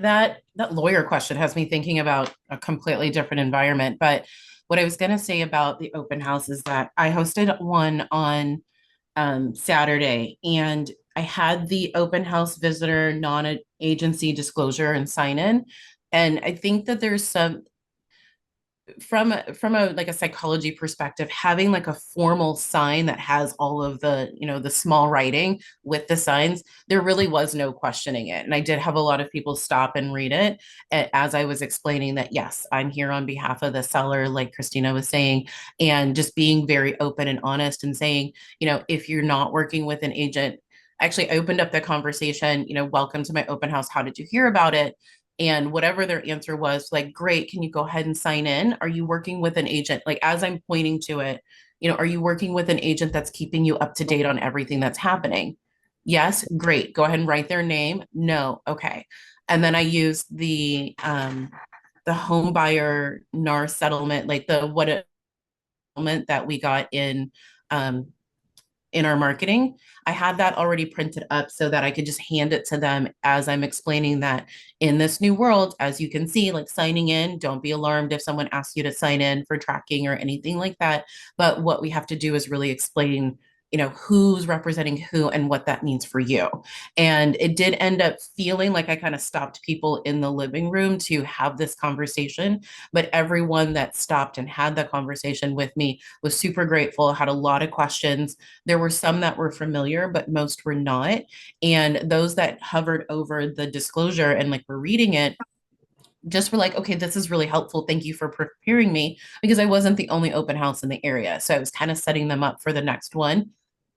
that lawyer question has me thinking about a completely different environment. But what I was going to say about the open house is that I hosted one on Saturday, and I had the open house visitor non-agency disclosure and sign in. And I think that there's some from a like a psychology perspective, having like a formal sign that has all of the, the small writing with the signs, there really was no questioning it. And I did have a lot of people stop and read it as I was explaining that, yes, I'm here on behalf of the seller, like Christina was saying, and just being very open and honest and saying, if you're not working with an agent, actually I opened up the conversation, welcome to my open house, how did you hear about it? And whatever their answer was, like, great, can you go ahead and sign in? Are you working with an agent? Like, as I'm pointing to it, are you working with an agent that's keeping you up to date on everything that's happening? Yes, great. Go ahead and write their name. No, okay. And then I used the home buyer NAR settlement, like the what a settlement that we got um in our marketing. I had that already printed up so that I could just hand it to them as I'm explaining that in this new world, as you can see, like signing in, don't be alarmed if someone asks you to sign in for tracking or anything like that. But what we have to do is really explain, who's representing who and what that means for you. And it did end up feeling like I kind of stopped people in the living room to have this conversation. But everyone that stopped and had that conversation with me was super grateful, had a lot of questions. There were some that were familiar, but most were not. And those that hovered over the disclosure and like were reading it just were like, okay, this is really helpful. Thank you for preparing me, because I wasn't the only open house in the area. So I was kind of setting them up for the next one.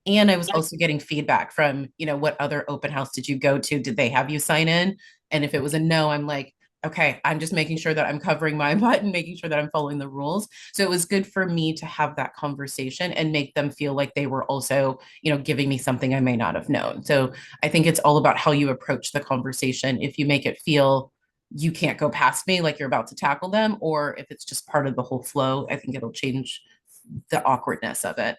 And I was also getting feedback from, what other open house did you go to? Did they have you sign in? And if it was a no, I'm like, okay, I'm just making sure that I'm covering my butt and making sure that I'm following the rules. So it was good for me to have that conversation and make them feel like they were also, giving me something I may not have known. So I think it's all about how you approach the conversation. If you make it feel you can't go past me, like you're about to tackle them, or if it's just part of the whole flow, I think it'll change the awkwardness of it.